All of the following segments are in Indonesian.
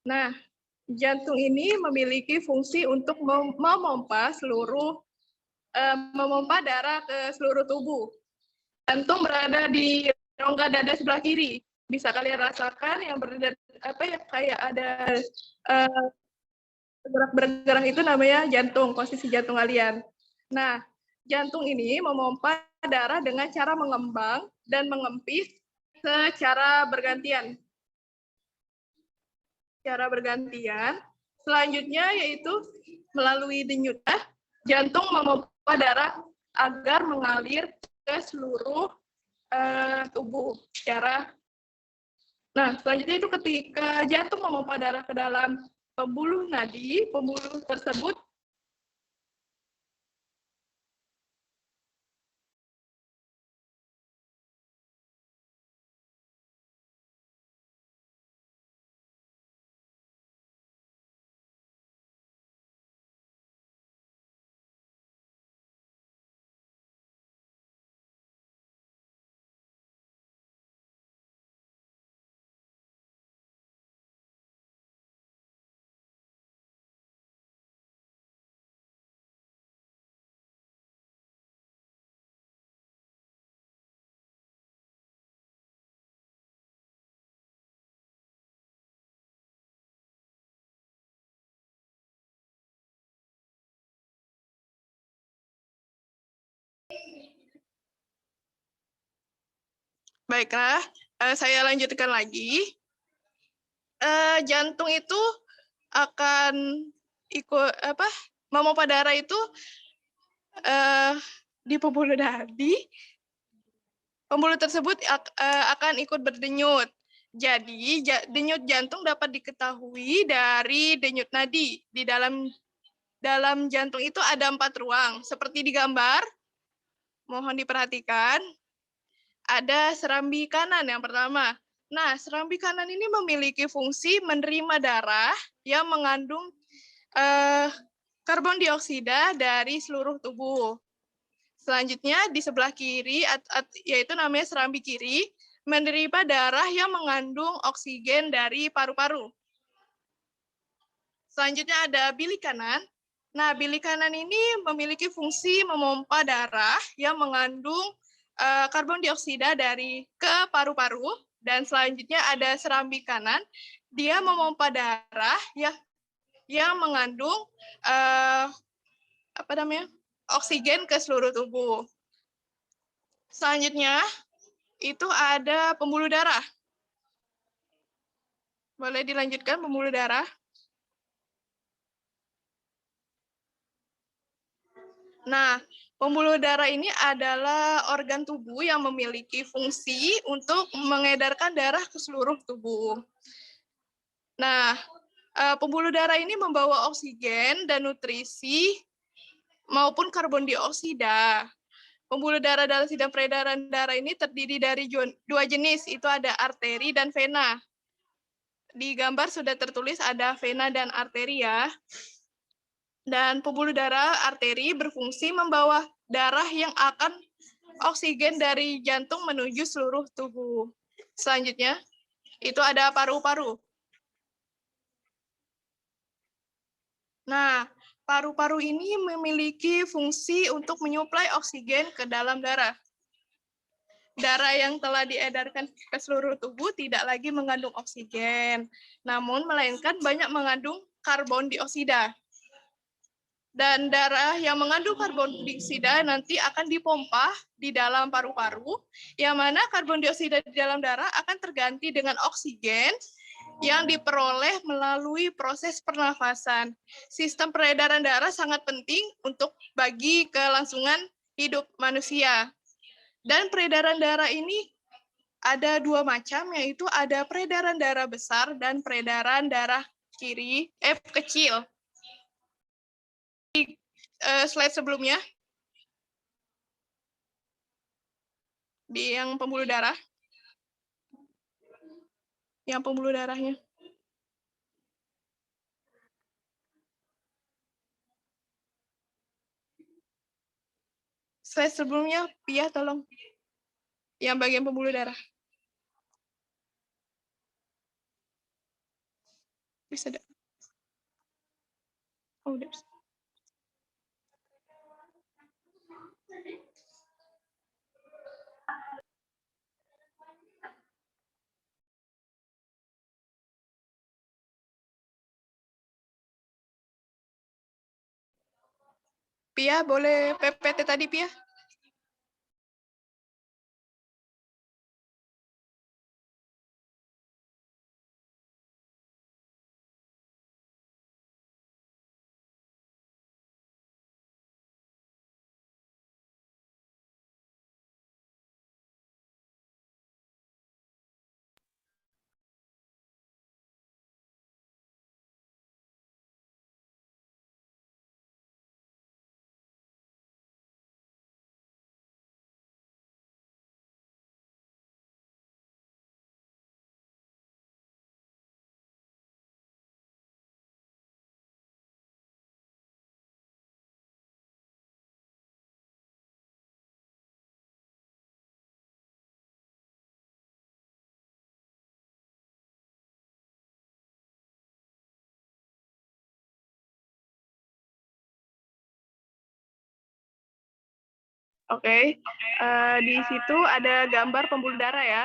Nah, jantung ini memiliki fungsi untuk memompa darah ke seluruh tubuh. Jantung berada di rongga dada sebelah kiri. Bisa kalian rasakan yang kayak ada bergerak-bergerak itu namanya jantung, posisi jantung kalian. Nah, jantung ini memompa darah dengan cara mengembang dan mengempis secara bergantian. Selanjutnya yaitu melalui denyut, jantung memompa darah agar mengalir ke seluruh tubuh Nah, selanjutnya itu ketika jantung memompa darah ke dalam pembuluh nadi, pembuluh tersebut baiklah, saya lanjutkan lagi. Jantung itu akan ikut memompa darah itu di pembuluh nadi. Pembuluh tersebut akan ikut berdenyut. Jadi, denyut jantung dapat diketahui dari denyut nadi. Di dalam jantung itu ada 4 ruang, seperti di gambar. Mohon diperhatikan. Ada serambi kanan yang pertama. Nah, serambi kanan ini memiliki fungsi menerima darah yang mengandung karbon dioksida dari seluruh tubuh. Selanjutnya di sebelah kiri, yaitu namanya serambi kiri, menerima darah yang mengandung oksigen dari paru-paru. Selanjutnya ada bilik kanan. Nah, bilik kanan ini memiliki fungsi memompa darah yang mengandung karbon dioksida ke paru-paru. Dan selanjutnya ada serambi kanan, dia memompa darah yang mengandung oksigen ke seluruh tubuh. Selanjutnya itu ada pembuluh darah. Boleh dilanjutkan pembuluh darah? Nah, pembuluh darah ini adalah organ tubuh yang memiliki fungsi untuk mengedarkan darah ke seluruh tubuh. Nah, pembuluh darah ini membawa oksigen dan nutrisi maupun karbon dioksida. Pembuluh darah dalam sistem peredaran darah ini terdiri dari 2 jenis, itu ada arteri dan vena. Di gambar sudah tertulis ada vena dan arteri ya. Dan pembuluh darah arteri berfungsi membawa darah yang akan oksigen dari jantung menuju seluruh tubuh. Selanjutnya, itu ada paru-paru. Nah, paru-paru ini memiliki fungsi untuk menyuplai oksigen ke dalam darah. Darah yang telah diedarkan ke seluruh tubuh tidak lagi mengandung oksigen, namun melainkan banyak mengandung karbon dioksida. Dan darah yang mengandung karbon dioksida nanti akan dipompa di dalam paru-paru, yang mana karbon dioksida di dalam darah akan terganti dengan oksigen yang diperoleh melalui proses pernafasan. Sistem peredaran darah sangat penting bagi kelangsungan hidup manusia. Dan peredaran darah ini ada 2 macam, yaitu ada peredaran darah besar dan peredaran darah kecil. Di slide sebelumnya, di yang pembuluh darah, darahnya. Slide sebelumnya, Pia tolong. Yang bagian pembuluh darah. Bisa ada. Oh, udah bisa. Pia, boleh PPT tadi, Pia? Oke, di situ ada gambar pembuluh darah ya.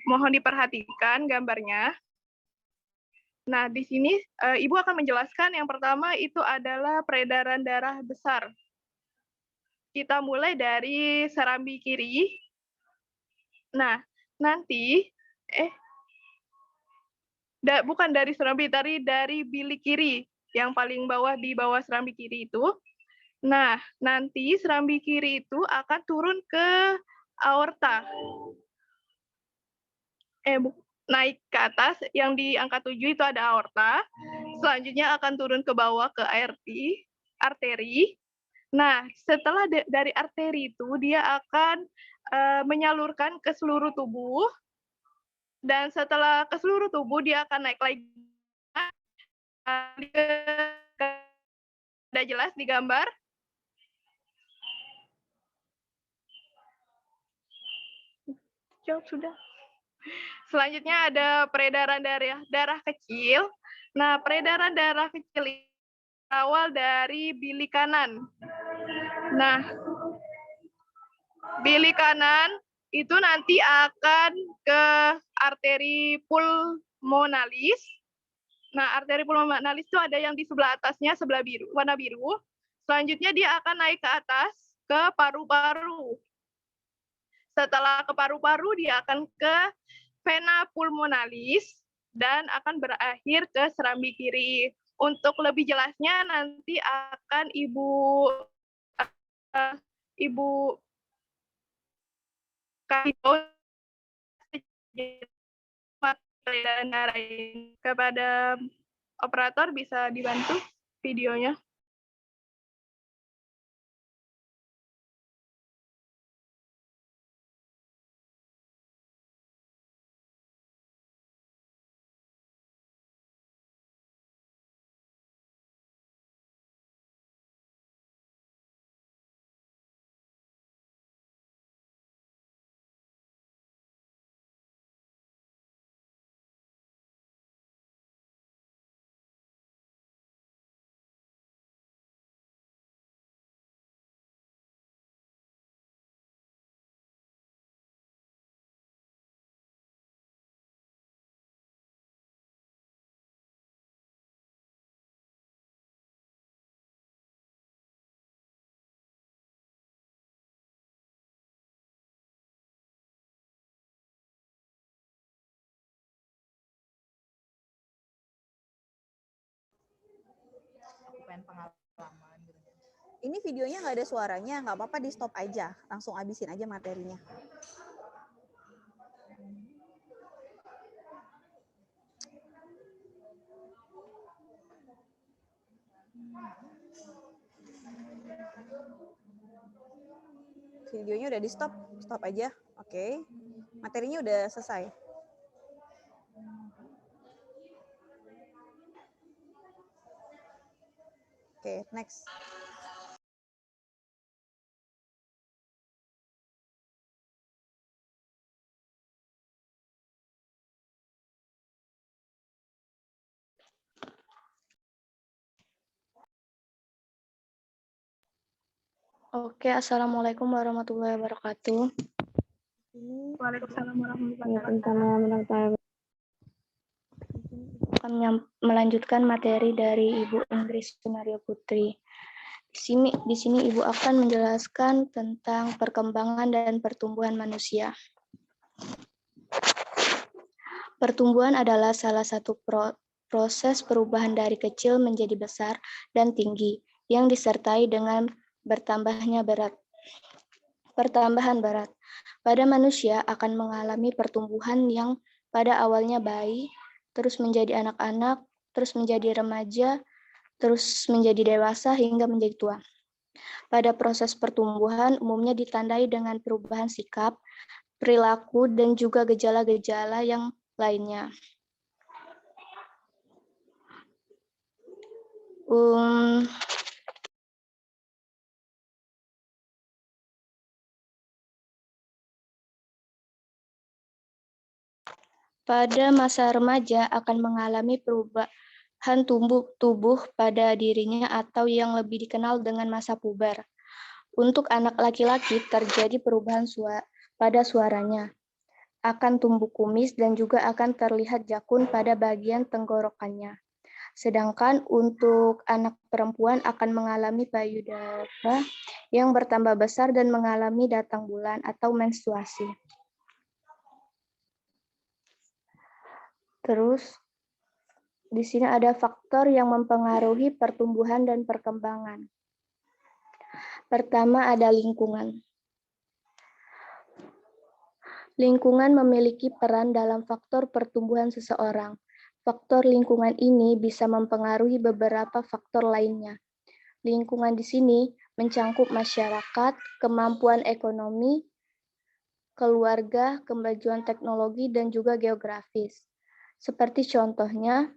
Mohon diperhatikan gambarnya. Nah, di sini Ibu akan menjelaskan yang pertama itu adalah peredaran darah besar. Kita mulai dari serambi kiri. Nah, nanti, bukan dari serambi, dari bilik kiri, yang paling bawah di bawah serambi kiri itu. Nah, nanti serambi kiri itu akan turun ke aorta. Naik ke atas, yang di angka 7 itu ada aorta. Selanjutnya akan turun ke bawah ke arteri. Nah, setelah dari arteri itu, dia akan menyalurkan ke seluruh tubuh. Dan setelah ke seluruh tubuh, dia akan naik lagi. Sudah jelas di gambar? Jawab sudah. Selanjutnya ada peredaran darah kecil. Nah, peredaran darah kecil ini awal dari bilik kanan. Nah, bilik kanan itu nanti akan ke arteri pulmonalis. Nah, arteri pulmonalis itu ada yang di sebelah atasnya, sebelah biru, warna biru. Selanjutnya dia akan naik ke atas ke paru-paru. Setelah ke paru-paru, dia akan ke vena pulmonalis dan akan berakhir ke serambi kiri. Untuk lebih jelasnya nanti akan Ibu kasih peredaran darah ini kepada operator, bisa dibantu videonya. Pengalaman gitu. Ini videonya nggak ada suaranya, nggak apa-apa, di stop aja, langsung abisin aja materinya. Videonya udah di stop, stop aja. Oke, materinya udah selesai. Oke, next. Oke, Assalamualaikum warahmatullahi wabarakatuh. Waalaikumsalam warahmatullahi wabarakatuh. Akan melanjutkan materi dari Ibu Inggris Sunario Putri. Di sini Ibu akan menjelaskan tentang perkembangan dan pertumbuhan manusia. Pertumbuhan adalah salah satu proses perubahan dari kecil menjadi besar dan tinggi yang disertai dengan pertambahan berat. Pada manusia akan mengalami pertumbuhan yang pada awalnya bayi, terus menjadi anak-anak, terus menjadi remaja, terus menjadi dewasa hingga menjadi tua. Pada proses pertumbuhan umumnya ditandai dengan perubahan sikap, perilaku, dan juga gejala-gejala yang lainnya. Pada masa remaja akan mengalami perubahan tubuh pada dirinya atau yang lebih dikenal dengan masa puber. Untuk anak laki-laki terjadi perubahan pada suaranya, akan tumbuh kumis dan juga akan terlihat jakun pada bagian tenggorokannya. Sedangkan untuk anak perempuan akan mengalami payudara yang bertambah besar dan mengalami datang bulan atau menstruasi. Terus, di sini ada faktor yang mempengaruhi pertumbuhan dan perkembangan. Pertama ada lingkungan. Lingkungan memiliki peran dalam faktor pertumbuhan seseorang. Faktor lingkungan ini bisa mempengaruhi beberapa faktor lainnya. Lingkungan di sini mencangkup masyarakat, kemampuan ekonomi, keluarga, kemajuan teknologi, dan juga geografis. Seperti contohnya,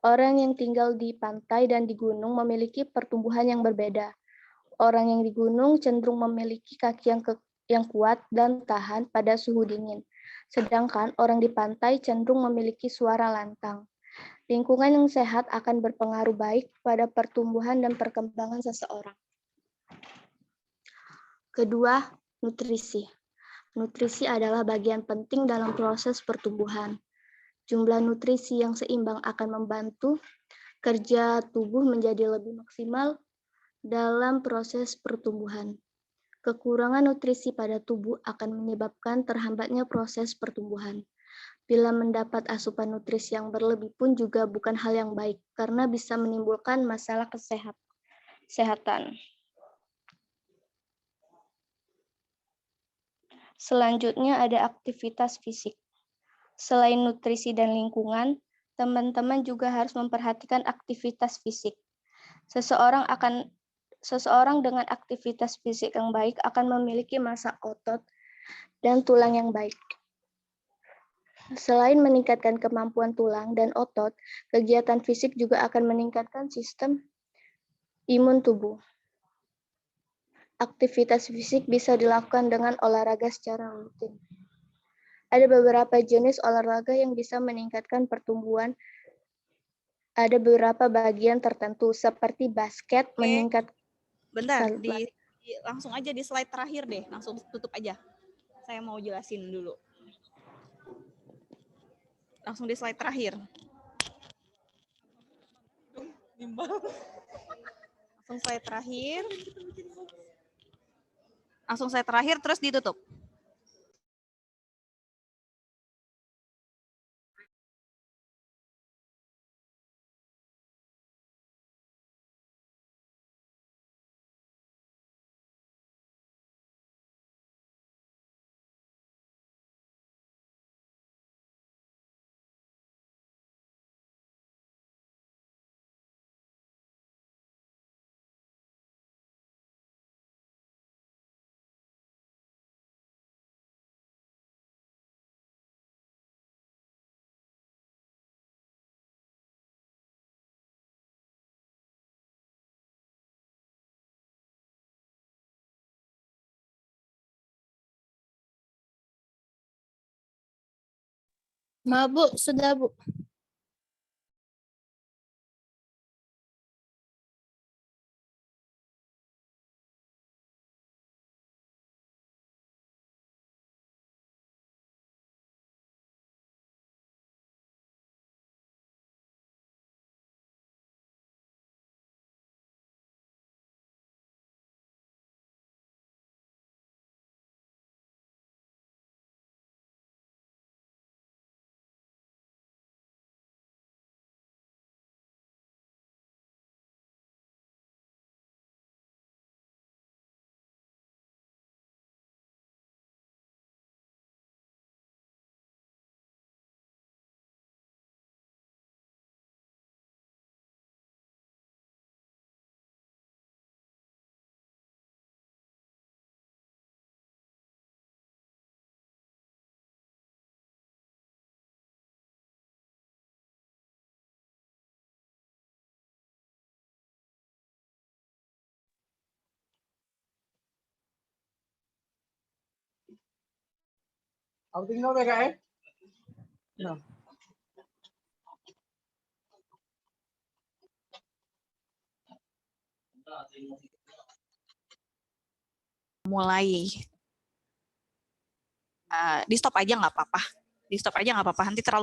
orang yang tinggal di pantai dan di gunung memiliki pertumbuhan yang berbeda. Orang yang di gunung cenderung memiliki kaki yang kuat dan tahan pada suhu dingin. Sedangkan orang di pantai cenderung memiliki suara lantang. Lingkungan yang sehat akan berpengaruh baik pada pertumbuhan dan perkembangan seseorang. Kedua, nutrisi. Nutrisi adalah bagian penting dalam proses pertumbuhan. Jumlah nutrisi yang seimbang akan membantu kerja tubuh menjadi lebih maksimal dalam proses pertumbuhan. Kekurangan nutrisi pada tubuh akan menyebabkan terhambatnya proses pertumbuhan. Bila mendapat asupan nutrisi yang berlebih pun juga bukan hal yang baik, karena bisa menimbulkan masalah kesehatan. Selanjutnya ada aktivitas fisik. Selain nutrisi dan lingkungan, teman-teman juga harus memperhatikan aktivitas fisik. Seseorang dengan aktivitas fisik yang baik akan memiliki massa otot dan tulang yang baik. Selain meningkatkan kemampuan tulang dan otot, kegiatan fisik juga akan meningkatkan sistem imun tubuh. Aktivitas fisik bisa dilakukan dengan olahraga secara rutin. Ada beberapa jenis olahraga yang bisa meningkatkan pertumbuhan. Ada beberapa bagian tertentu seperti basket meningkat. Bentar, langsung aja di slide terakhir deh, langsung tutup aja. Saya mau jelasin dulu. Langsung di slide terakhir. Langsung slide terakhir terus ditutup. Maaf Bu, sudah Bu. Aku tinggal ya, Kak, ya? Nah. Mulai. Di stop aja nggak apa-apa. Di stop aja nggak apa-apa. Nanti terlalu